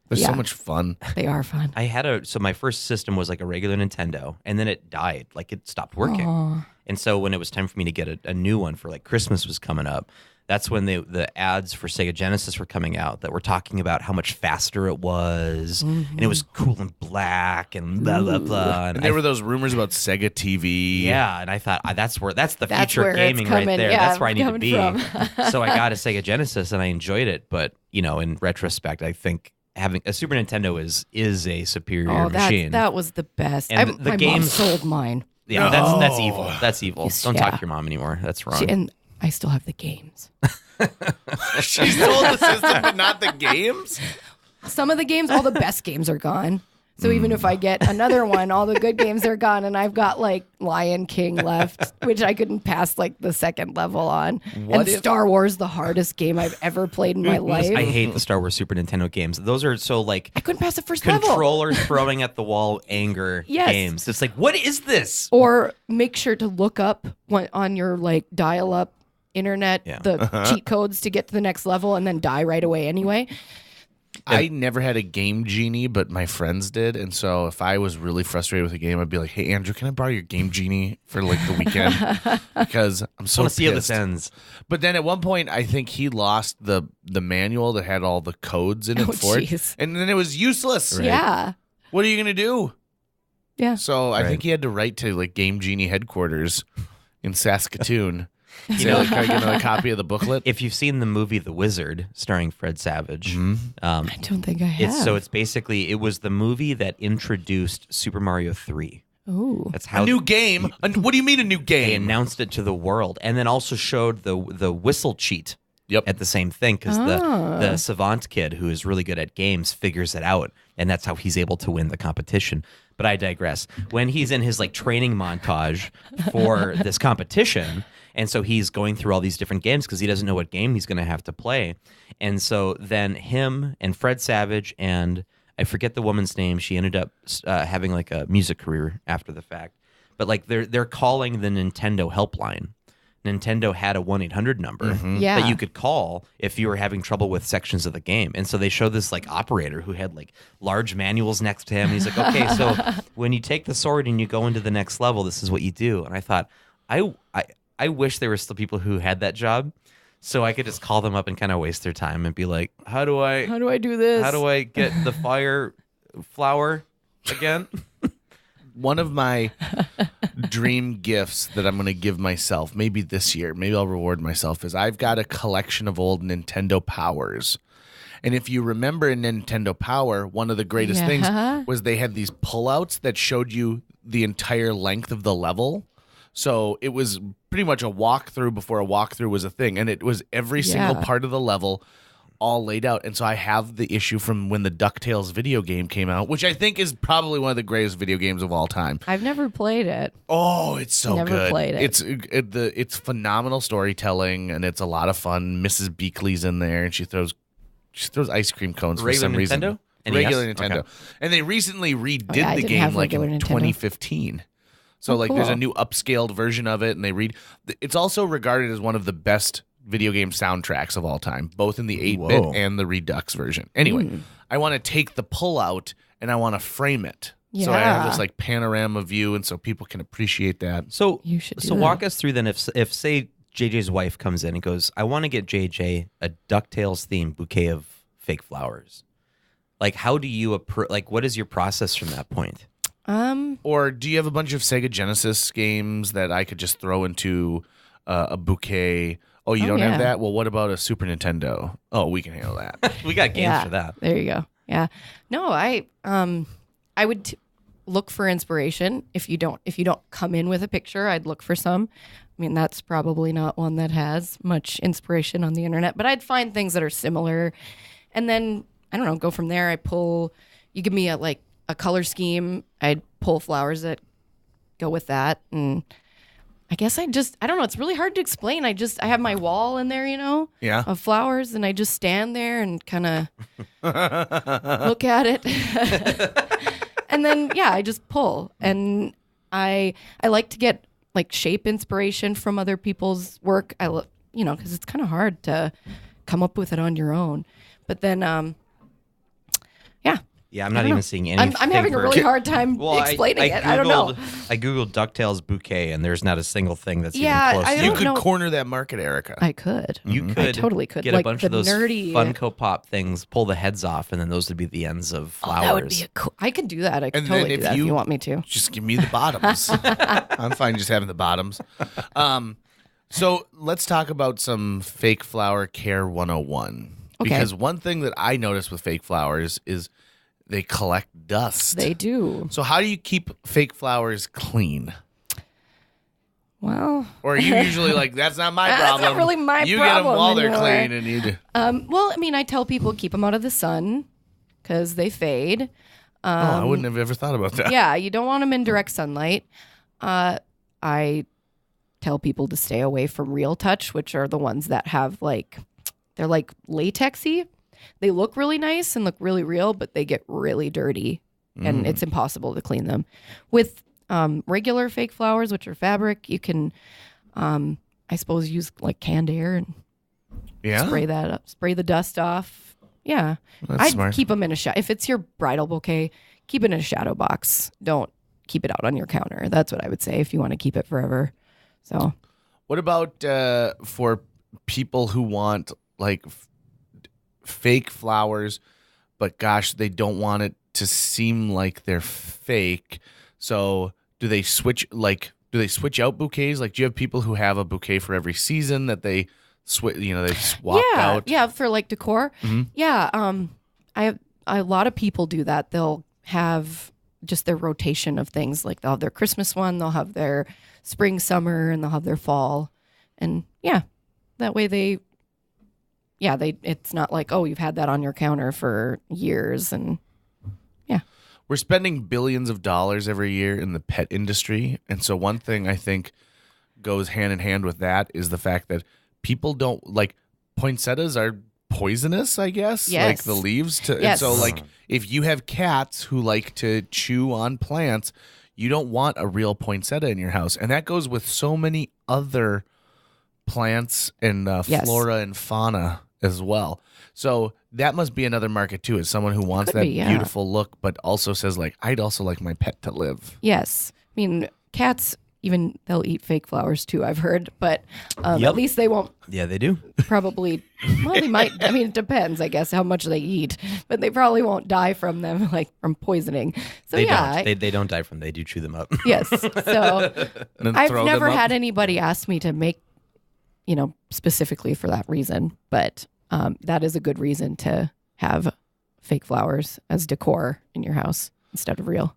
They're Yeah. so much fun. They are fun. I had so my first system was like a regular Nintendo, and then it died. Like it stopped working. Aw. And so when it was time for me to get a new one for like Christmas was coming up, that's when the ads for Sega Genesis were coming out that were talking about how much faster it was, and it was cool and black and blah blah blah. And there were those rumors about Sega TV. Yeah, and I thought that's the That's future where of it's gaming right coming. there. Yeah, That's where I need to coming be. from. So I got a Sega Genesis and I enjoyed it, but in retrospect, I think having a Super Nintendo is a superior Oh, machine. that was the best. And the my mom games- sold mine. Yeah, that's evil. That's evil. Yes, Don't yeah. talk to your mom anymore. That's wrong. And I still have the games. She sold the system, but not the games? Some of the games, all the best games are gone. So even if I get another one, all the good games are gone, and I've got like Lion King left, which I couldn't pass like the second level on. What and if- Star Wars, the hardest game I've ever played in my life. I hate the Star Wars Super Nintendo games. Those are so like I couldn't pass the first level. controllers throwing at the wall anger Yes. games. It's like, what is this? Or make sure to look up on your like dial-up internet Yeah. the cheat codes to get to the next level, and then die right away anyway. I never had a game genie, but my friends did. And so if I was really frustrated with a game, I'd be like, hey, Andrew, can I borrow your game genie for like the weekend? Because I'm I so want to see how this pissed. ends. But then at one point, I think he lost the manual that had all the codes in it Oh, for jeez. it. And then it was useless. Yeah. What are you going to do? Yeah. So I Right. think he had to write to like Game Genie headquarters in Saskatoon. You Say, know- like, can I get another copy of the booklet? If you've seen the movie The Wizard, starring Fred Savage, I don't think I have. it's basically it was the movie that introduced Super Mario 3. Ooh. That's how A new game? What do you mean a new they game? announced it to the world, and then also showed the whistle cheat at the same thing because the savant kid who is really good at games figures it out, and that's how he's able to win the competition. But I digress. When he's in his like training montage for this competition, and so he's going through all these different games because he doesn't know what game he's going to have to play, and so then him and Fred Savage and I forget the woman's name. She ended up having like a music career after the fact, but like they're calling the Nintendo helpline. Nintendo had a 1-800 number that you could call if you were having trouble with sections of the game. And so they show this like operator who had like large manuals next to him. He's like, okay, so when you take the sword and you go into the next level, this is what you do. And I thought, I wish there were still people who had that job so I could just call them up and kind of waste their time and be like, how do I do this? How do I get the fire flower again? One of my dream gifts that I'm going to give myself, maybe this year, maybe I'll reward myself, is I've got a collection of old Nintendo Powers. And if you remember in Nintendo Power, one of the greatest things was they had these pullouts that showed you the entire length of the level. So it was pretty much a walkthrough before a walkthrough was a thing. And it was every single part of the level all laid out. And so I have the issue from when the Ducktails video game came out, which I think is probably one of the greatest video games of all time. I've never played it. Oh, it's so never good. Played it. It's phenomenal storytelling, and it's a lot of fun. Mrs. Beakley's in there, and she throws ice cream cones for some reason. Nintendo? Regular Nintendo. Okay. And they recently redid the game like in 2015. So cool. There's a new upscaled version of it, and it's also regarded as one of the best video game soundtracks of all time, both in the 8-bit and the Redux version. Anyway, I want to take the pullout and I want to frame it. Yeah. So I have this like panorama view, and so people can appreciate that. So you should do walk us through then if say JJ's wife comes in and goes, I want to get JJ a DuckTales themed bouquet of fake flowers. Like, how do you what is your process from that point? Or do you have a bunch of Sega Genesis games that I could just throw into a bouquet? Oh, you don't have that? Well, what about a Super Nintendo? Oh, we can handle that. We got games for that. There you go. Yeah. No, I would look for inspiration. If you don't come in with a picture, I'd look for some. I mean, that's probably not one that has much inspiration on the internet, but I'd find things that are similar. And then, I don't know, go from there. You give me a color scheme, I'd pull flowers that go with that. And I guess I don't know. It's really hard to explain. I have my wall in there, of flowers, and I just stand there and kind of look at it. And then, I just pull. And I like to get like shape inspiration from other people's work. Because it's kind of hard to come up with it on your own. But then, Yeah, I'm not even seeing anything. I'm having a really hard time explaining it. I don't know. I Googled DuckTales bouquet, and there's not a single thing that's even close. You could corner that market, Erika. I could. You could. I totally could. Get a bunch of those Funko Pop things, pull the heads off, and then those would be the ends of flowers. That would be I could do that. I could totally do that if you want me to. Just give me the bottoms. I'm fine just having the bottoms. So let's talk about some fake flower care 101. Okay. Because one thing that I noticed with fake flowers is they collect dust. They do. So how do you keep fake flowers clean? Well, or are you usually like, that's not my problem. That's not really my you problem. You get them while anymore. They're clean, and you do. Well, I mean, I tell people keep them out of the sun because they fade. I wouldn't have ever thought about that. Yeah, you don't want them in direct sunlight. I tell people to stay away from Real Touch, which are the ones that have they're like latexy. They look really nice and look really real, but they get really dirty, and it's impossible to clean them. With regular fake flowers, which are fabric, you can, I suppose, use like canned air and spray that up, spray the dust off. Yeah, I'd smart. Keep them in a shadow. If it's your bridal bouquet, keep it in a shadow box. Don't keep it out on your counter. That's what I would say if you want to keep it forever. So, what about for people who want fake flowers, but gosh, they don't want it to seem like they're fake? So do they switch out bouquets? Like, do you have people who have a bouquet for every season that they swap out? Yeah, for like decor. Mm-hmm. Yeah, a lot of people do that. They'll have just their rotation of things. Like they'll have their Christmas one, they'll have their spring, summer, and they'll have their fall. And that way they it's not like, oh, you've had that on your counter for years. And We're spending billions of dollars every year in the pet industry. And so one thing I think goes hand in hand with that is the fact that people don't like poinsettias are poisonous, I guess. Yes. Like the leaves to Yes. and so like if you have cats who like to chew on plants, you don't want a real poinsettia in your house. And that goes with so many other plants and flora and fauna as well. So that must be another market too, is someone who wants that beautiful look, but also says like, I'd also like my pet to live. Yes. I mean, cats, even they'll eat fake flowers too, I've heard, but at least they won't. Yeah, they do. Probably, well, they might. I mean, it depends, I guess, how much they eat, but they probably won't die from them, like from poisoning. So they don't die from them. They do chew them up. Yes. So I've never had anybody ask me to make, specifically for that reason, but that is a good reason to have fake flowers as decor in your house instead of real.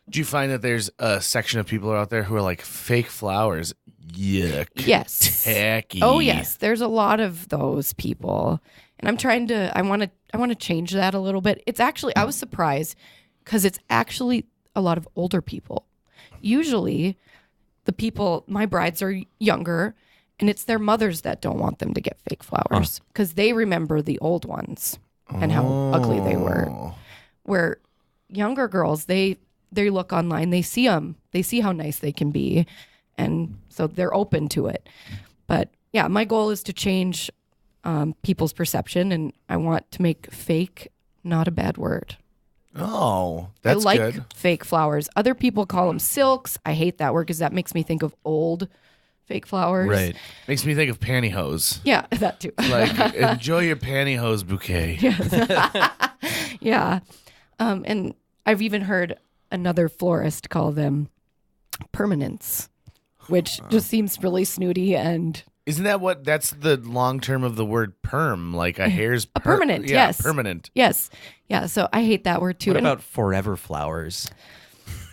Do you find that there's a section of people out there who are like fake flowers? Yuck. Yes. Tacky. Oh yes, there's a lot of those people, and I want to change that a little bit. It's actually, I was surprised because it's actually a lot of older people. Usually, the people, my brides are younger, and it's their mothers that don't want them to get fake flowers because they remember the old ones and how ugly they were. Where younger girls, they look online, they see them, they see how nice they can be, and so they're open to it. But yeah, my goal is to change people's perception, and I want to make fake not a bad word. Oh, that's I like good. fake flowers. Other people call them silks. I hate that word because that makes me think of old fake flowers. Right. Makes me think of pantyhose. Yeah, that too. Like, enjoy your pantyhose bouquet. Yeah. And I've even heard another florist call them permanents, which just seems really snooty. And Isn't that that's the long term of the word perm? Like a hair's permanent, yeah, yes. permanent. Yes. Yeah. So I hate that word too. What And about forever flowers?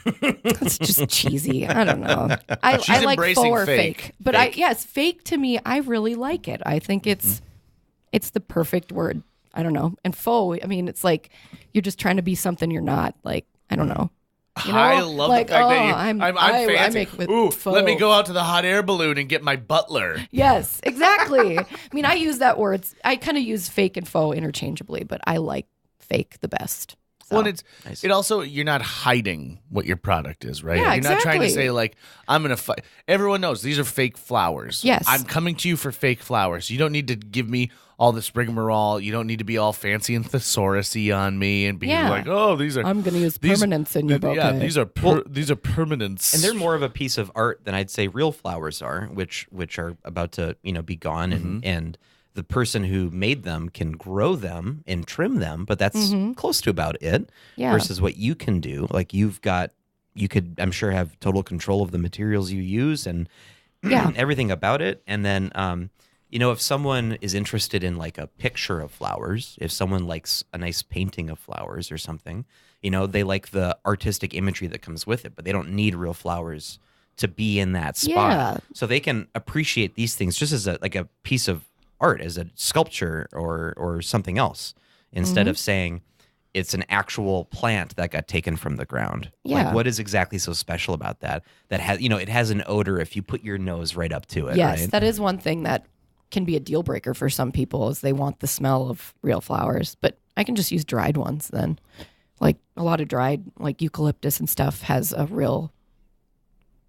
it's just cheesy. I don't know. I like embracing faux or fake. fake. But fake to me, I really like it. I think it's the perfect word. I don't know. And faux, I mean, it's like you're just trying to be something you're not. Like, I don't know. You know? I love the fact that I'm fancy. I make with faux. Let me go out to the hot air balloon and get my butler. Yes, exactly. I mean, I use that word. I kind of use fake and faux interchangeably, but I like fake the best. So. Well, it also, you're not hiding what your product is, right? Yeah, you're not trying to exactly. say like, I'm going to fight. Everyone knows these are fake flowers. Yes. I'm coming to you for fake flowers. You don't need to give me all this rigmarole. You don't need to be all fancy and thesaurus-y on me and be like, oh, these are. I'm going to use permanents in your bouquet. Yeah, these are permanents. And they're more of a piece of art than I'd say real flowers are, which are about to be gone, and the person who made them can grow them and trim them, but that's close to about it. Yeah. Versus what you can do, like you could, I'm sure, have total control of the materials you use and everything about it. And then, if someone is interested in like a picture of flowers, if someone likes a nice painting of flowers or something, they like the artistic imagery that comes with it, but they don't need real flowers to be in that spot. Yeah. So they can appreciate these things just as a piece of art, as a sculpture or something else, instead of saying it's an actual plant that got taken from the ground. Yeah. Like, what is exactly so special about that has, it has an odor if you put your nose right up to it. Yes, right? that is one thing that can be a deal breaker for some people, is they want the smell of real flowers. But I can just use dried ones then. Like a lot of dried, like eucalyptus and stuff, has a real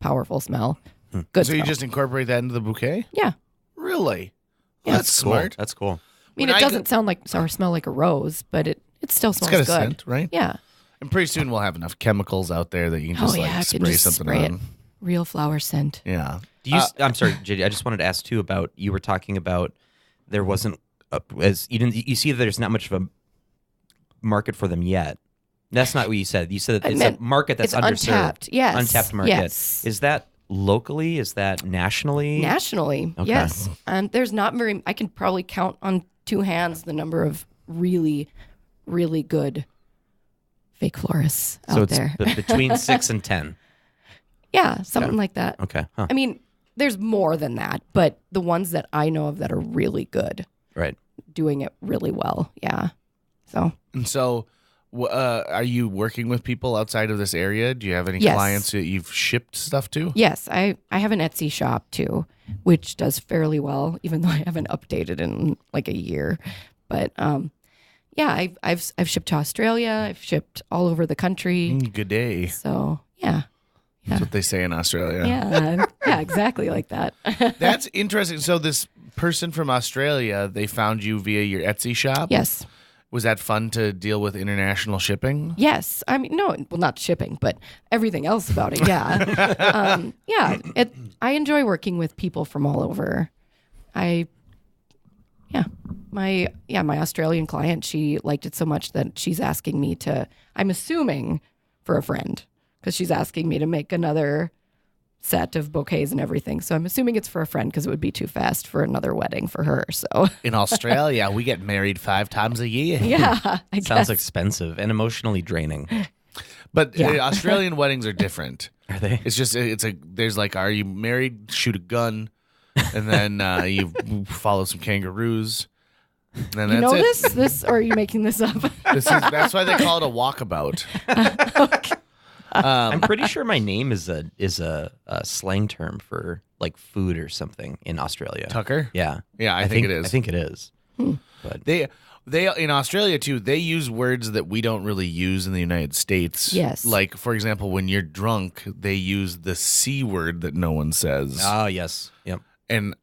powerful smell. Good So smell. you just incorporate that into the bouquet? Yeah. Really? Yeah. That's smart. That's cool. I mean, When it I doesn't sound like or smell like a rose, but it still smells got a good. scent, right? Yeah. And pretty soon we'll have enough chemicals out there that you can just I can spray just something spray on. it. Real flower scent. Yeah. I'm sorry, JD. I just wanted to ask too about, you were talking about there wasn't you see that there's not much of a market for them yet. That's not what you said. You said that it's a market that's underserved. Untapped. Yes. Untapped market. Yes. Is that locally? Is that nationally? Nationally, Okay. yes. And there's not very, I can probably count on two hands the number of really, really good fake florists So out it's there. between 6 and 10. Yeah, something like that. Okay. Huh. I mean, there's more than that, but the ones that I know of that are really good. Right. doing it really well. Yeah. So And so, are you working with people outside of this area? Do you have any Yes. clients that you've shipped stuff to? yes, I have an Etsy shop too, which does fairly well, even though I haven't updated in like a year. But yeah, I've shipped to Australia. I've shipped all over the country. Good day. So yeah, That's what they say in Australia. yeah, exactly like that. That's interesting. So this person from Australia, they found you via your Etsy shop? Yes. Was that fun to deal with international shipping? Yes. I mean, no, well, not shipping, but everything else about it. Yeah. I enjoy working with people from all over. My Australian client, she liked it so much that she's asking me to, I'm assuming for a friend, because she's asking me to make another set of bouquets and everything. So I'm assuming it's for a friend because it would be too fast for another wedding for her. So In Australia, we get married 5 times a year. yeah, I Sounds guess. expensive and emotionally draining. But Yeah. Australian weddings are different. Are they? It's just there's like, are you married? Shoot a gun, and then you follow some kangaroos. And then You that's know it. this, or are you making this up? That's why they call it a walkabout. I'm pretty sure my name is a slang term for like food or something in Australia. Tucker. Yeah. Yeah, I think it is. I think it is. But They in Australia too, they use words that we don't really use in the United States. Yes. Like, for example, when you're drunk, they use the C word that no one says. yes. Yep. And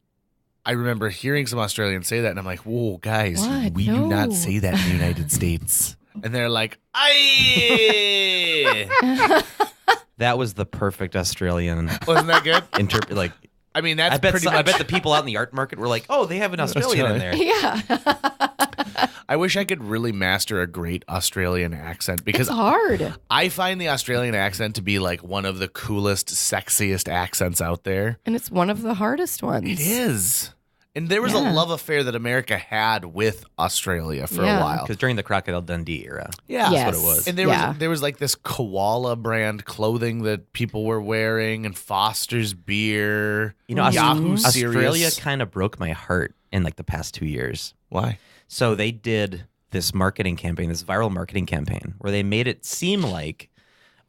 I remember hearing some Australians say that, and I'm like, whoa, guys, What? we do not No. say that in the United States. And they're like, aye. That was the perfect Australian Wasn't that good? interpret. Like, I mean, that's I bet pretty much. the people out in the art market were like, "Oh, they have an Australian in there." Yeah. I wish I could really master a great Australian accent because It's hard. I find the Australian accent to be like one of the coolest, sexiest accents out there. And it's one of the hardest ones. It is. And there was a Yeah. love affair that America had with Australia for a Yeah. while. Because during the Crocodile Dundee era, Yeah. Yes. what it was. And Yeah. there was like this koala brand clothing that people were wearing, and Foster's beer. you know, Yahoo Australia Serious. kind of broke my heart in like the past 2 years. Why? So they did this marketing campaign, this viral marketing campaign, where they made it seem like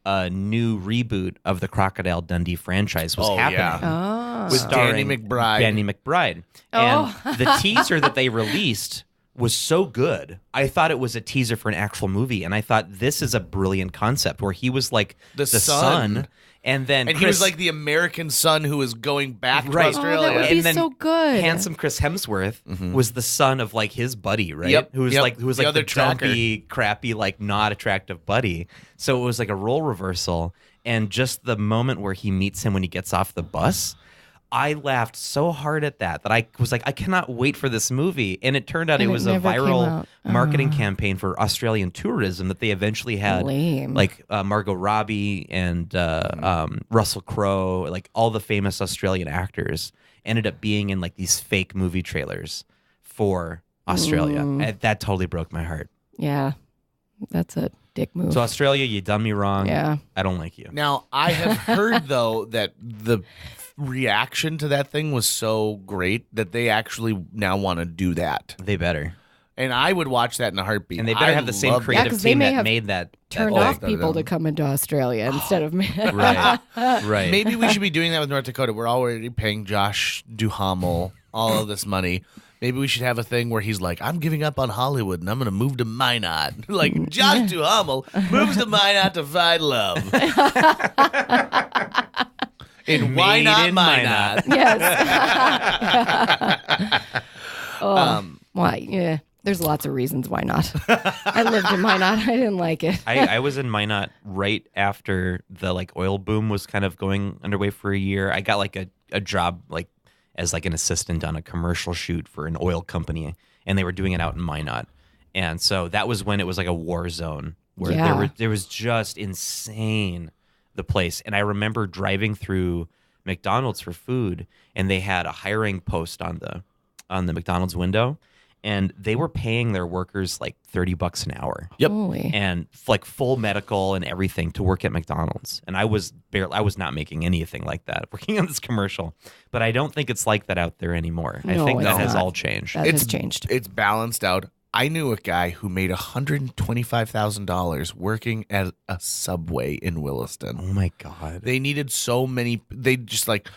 a new reboot of the Crocodile Dundee franchise was Oh, happening. yeah. Oh. With Danny Starring McBride. Danny McBride. And the teaser that they released was so good. I thought it was a teaser for an actual movie, and I thought this is a brilliant concept where he was like The son, son. and then And he was like the American son who was going back to Right. Oh, Australia. that would be And then so good. handsome Chris Hemsworth was the son of like his buddy, right? Yep, Who was yep. like The other the dumpy, crappy, like not attractive buddy. So it was like a role reversal. And just the moment where he meets him when he gets off the bus, I laughed so hard at that I was like, I cannot wait for this movie. And it turned out And it it was a never came viral out. marketing campaign for Australian tourism that they eventually had Lame. like Margot Robbie and Russell Crowe, like all the famous Australian actors ended up being in like these fake movie trailers for Australia. And that totally broke my heart. Yeah. That's a dick move. So Australia, you done me wrong. Yeah. I don't like you. Now, I have heard, though, that the reaction to that thing was so great that they actually now want to do that. They better. And I would watch that in a heartbeat. And they better I have the same love that. creative 'cause they team may that have made that Turned that off thing. people to come into Australia instead of me. Right. Right. Maybe we should be doing that with North Dakota. We're already paying Josh Duhamel all of this money. Maybe we should have a thing where he's like, I'm giving up on Hollywood and I'm going to move to Minot. Like, Josh Duhamel moves to Minot to find love. And why Made not in Minot? Yes. Why? Yeah. There's lots of reasons why not. I lived in Minot. I didn't like it. I was in Minot right after the like oil boom was kind of going underway for a year. I got like a job like as like an assistant on a commercial shoot for an oil company, and they were doing it out in Minot. And so that was when it was like a war zone where Yeah. there was just insane the place. And I remember driving through McDonald's for food, and they had a hiring post on the McDonald's window. and they were paying their workers like $30 an hour. Yep. Holy. And like full medical and everything to work at McDonald's. And I was not making anything like that working on this commercial. But I don't think it's like that out there anymore. I No, think that it's has not. all changed. That has changed. It's balanced out. I knew a guy who made $125,000 working at a Subway in Williston. Oh my God. They needed so many. They just like,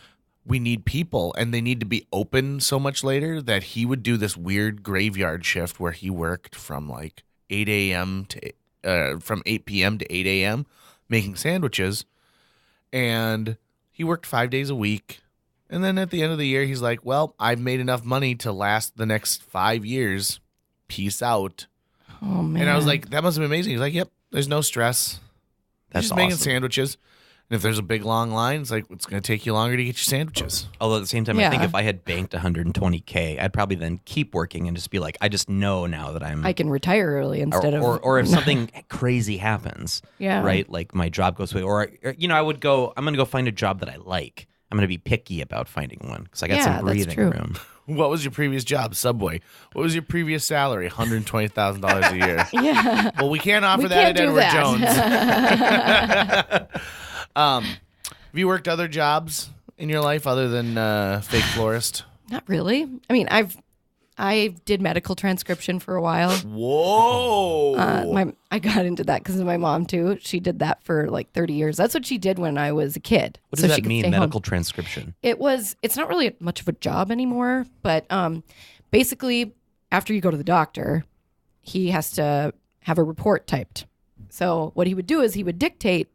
we need people, and they need to be open so much later that he would do this weird graveyard shift where he worked from like 8 a.m. to from 8 p.m. to 8 a.m. making sandwiches, and he worked 5 days a week. And then at the end of the year, he's like, "Well, I've made enough money to last the next 5 years. Peace out." Oh man. And I was like, "That must have been amazing." He's like, "Yep, there's no stress. That's Just making awesome. sandwiches." And if there's a big long line, it's like, it's going to take you longer to get your sandwiches. Although at the same time, I think Yeah. if I had banked $120K, I'd probably then keep working and just be like, I just know now that I'm I can retire early instead of or if something crazy happens, Yeah. right? Like my job goes away, or I would go. I'm going to go find a job that I like. I'm going to be picky about finding one because I got Yeah, some that's breathing true. room. What was your previous job? Subway. What was your previous salary? $120,000 a year. Yeah. Well, we can't offer We that can't at do Edward that. Jones. Have you worked other jobs in your life other than fake florist? Not really. I mean, I did medical transcription for a while. Whoa. I got into that because of my mom too. She did that for like 30 years. That's what she did when I was a kid. What So does she that could mean? stay home. Medical transcription. It's not really much of a job anymore, but basically after you go to the doctor, he has to have a report typed. So what he would do is he would dictate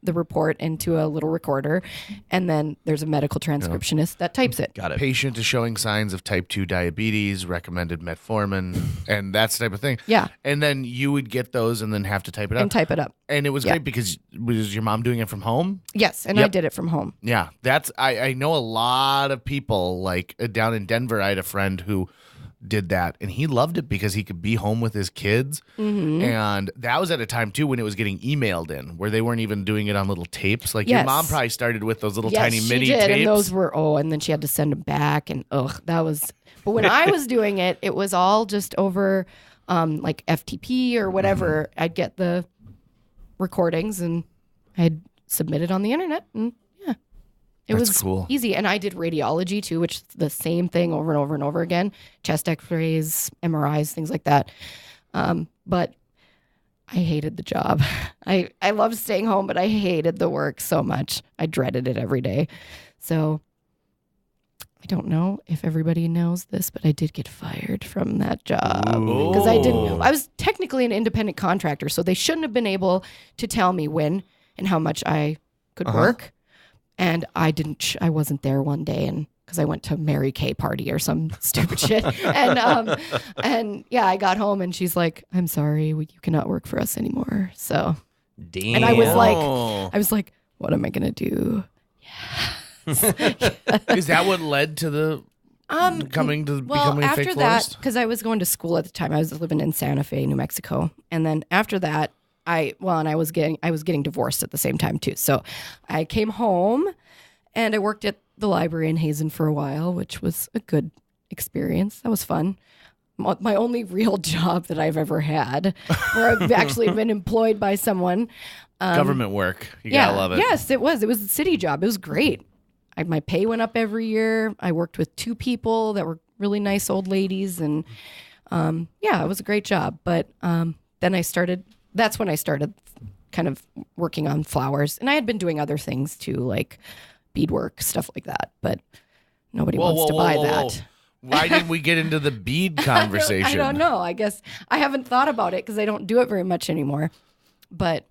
the report into a little recorder, and then there's a medical transcriptionist that types it. Got it. Patient is showing signs of type 2 diabetes, recommended metformin, and that type of thing. Yeah. And then you would get those and then have to type it up. And type it up. And it was Yeah. great because was your mom doing it from home? Yes, and I Yep. did it from home. Yeah, that's I know a lot of people like down in Denver. I had a friend who did that, and he loved it because he could be home with his kids. Mm-hmm. And that was at a time too when it was getting emailed in, where they weren't even doing it on little tapes. Like your Yes. mom probably started with those little Yes, tiny she mini did, tapes. and those were and then she had to send them back, and that was. But when I was doing it, it was all just over, like FTP or whatever. I'd get the recordings and I'd submit it on the internet, and yeah, it That's was cool. easy. And I did radiology too, which is the same thing over and over and over again: chest X-rays, MRIs, things like that. But I hated the job. I loved staying home, but I hated the work so much. I dreaded it every day. So I don't know if everybody knows this, but I did get fired from that job because I was technically an independent contractor, so they shouldn't have been able to tell me when and how much I could work. And I wasn't there one day, and because I went to Mary Kay party or some stupid shit. And yeah, I got home and she's like, "I'm sorry, you cannot work for us anymore." So, Damn. and I was Oh. like, what am I going to do? Is that what led to the becoming a after fake that, florist? because I was going to school at the time, I was living in Santa Fe, New Mexico. And then after that, I was getting divorced at the same time too. So I came home and I worked at the library in Hazen for a while, which was a good experience. That was fun. My only real job that I've ever had, where I've actually been employed by someone. Government work. You gotta love it. Yes, it was. It was a city job. It was great. My pay went up every year. I worked with 2 people that were really nice old ladies, and it was a great job. But then that's when I started kind of working on flowers, and I had been doing other things too, like beadwork, stuff like that. But nobody wants to buy that. Why didn't we get into the bead conversation? I don't know. I guess I haven't thought about it because I don't do it very much anymore. But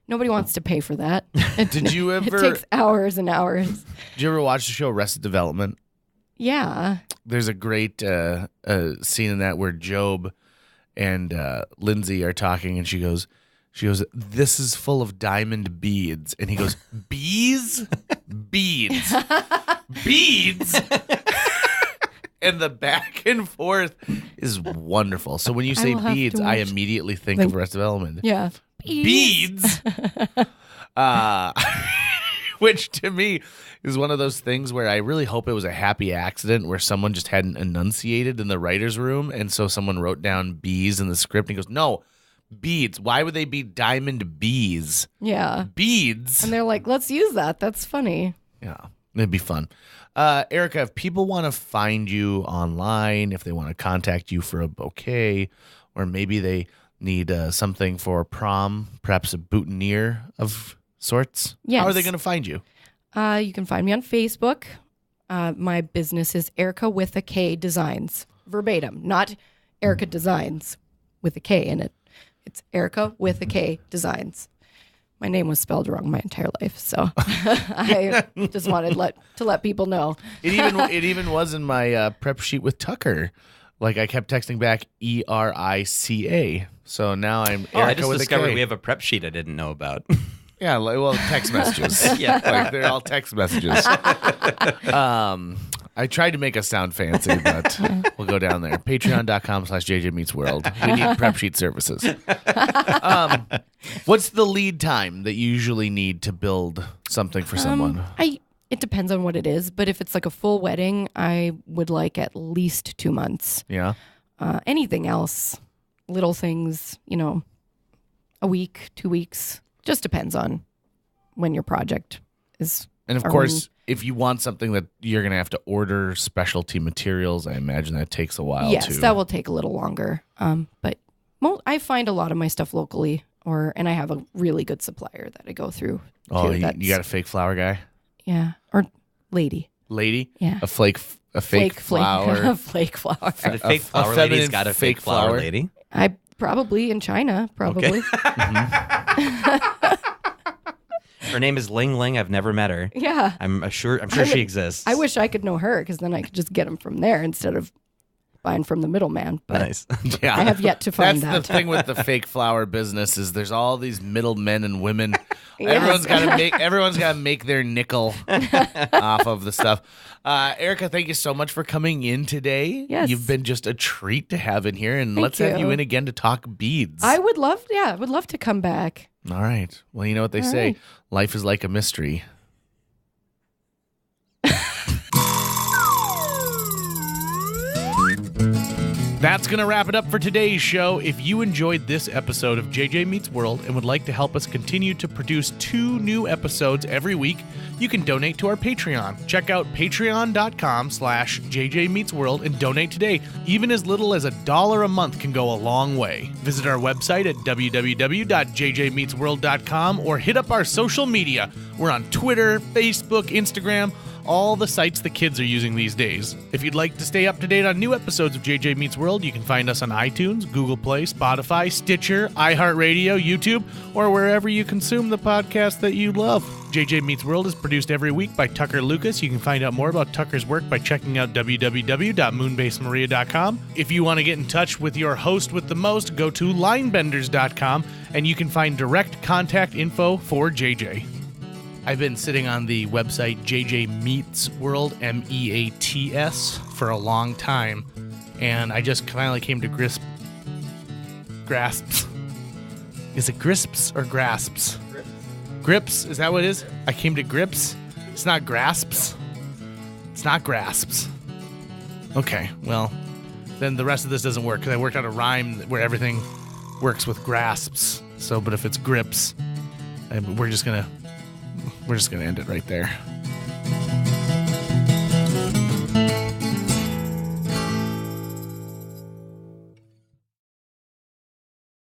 nobody wants to pay for that. Did you It ever? takes hours and hours. Did you ever watch the show Arrested Development? Yeah. There's a great scene in that where Job and Lindsay are talking, and she goes, "This is full of diamond beads," and he goes, "Bees, beads, beads." And the back and forth is wonderful. So when you say will have to beads, I watch- immediately think of Arrested Development. Yeah. Beads. Which to me is one of those things where I really hope it was a happy accident where someone just hadn't enunciated in the writer's room. And so someone wrote down bees in the script and he goes, no, beads. Why would they be diamond bees? Yeah. Beads. And they're like, let's use that. That's funny. Yeah, it'd be fun. Erika, if people want to find you online, if they want to contact you for a bouquet, or maybe they need something for prom, perhaps a boutonniere of sorts, Yes. how are they going to find you? You can find me on Facebook. My business is Erika with a K Designs. Verbatim, not Erika Designs with a K in it. It's Erika with a K Designs. My name was spelled wrong my entire life, so I just wanted to let people know. It even was in my prep sheet with Tucker. Like I kept texting back ERICA. So now I'm Erika I just with discovered a K. we have a prep sheet I didn't know about. Yeah, well, text messages. Yeah. Like they're all text messages. I tried to make us sound fancy, but we'll go down there. Patreon.com/JJMeetsWorld. We need prep sheet services. What's the lead time that you usually need to build something for someone? It depends on what it is, but if it's like a full wedding, I would like at least 2 months. Yeah. Anything else, little things, a week, 2 weeks, just depends on when your project is. And of course, if you want something that you're going to have to order specialty materials, I imagine that takes a while yes, too. that will take a little longer. But I find a lot of my stuff locally, and I have a really good supplier that I go through. Oh, too, you got a fake flower guy? Yeah, or lady. Lady? Yeah. A fake flower. A flake flower. The fake flower feminine lady's got a fake flower lady. I probably in China, probably. Her name is Ling Ling. I've never met her. Yeah. I'm sure she exists. I wish I could know her because then I could just get them from there instead of buying from the middleman. But Nice. Yeah. I have yet to find That's that. the thing with the fake flower business is there's all these middle men and women. Yes. Everyone's got to make their nickel off of the stuff. Erika, thank you so much for coming in today. Yes. You've been just a treat to have in here, and let's have you in again to talk beads. I would love to come back. All right. Well, you know what they say. right. Life is like a mystery. That's going to wrap it up for today's show. If you enjoyed this episode of JJ Meets World and would like to help us continue to produce 2 new episodes every week, you can donate to our Patreon. Check out patreon.com/JJMeetsWorld and donate today. Even as little as $1 a month can go a long way. Visit our website at www.jjmeetsworld.com or hit up our social media. We're on Twitter, Facebook, Instagram, all the sites the kids are using these days. If you'd like to stay up to date on new episodes of JJ Meets World, you can find us on iTunes, Google Play, Spotify, Stitcher, iHeartRadio, YouTube, or wherever you consume the podcast that you love. JJ Meets World is produced every week by Tucker Lucas. You can find out more about Tucker's work by checking out www.moonbasemaria.com. If you want to get in touch with your host with the most, go to linebenders.com, and you can find direct contact info for JJ. I've been sitting on the website JJ Meets World, MEATS, for a long time, and I just finally came to grasps. Is it grisps or grasps? Grips, is that what it is? I came to grips. It's not grasps. It's not grasps. Okay, well, then the rest of this doesn't work because I worked out a rhyme where everything works with grasps. So, but if it's grips, we're just gonna end it right there.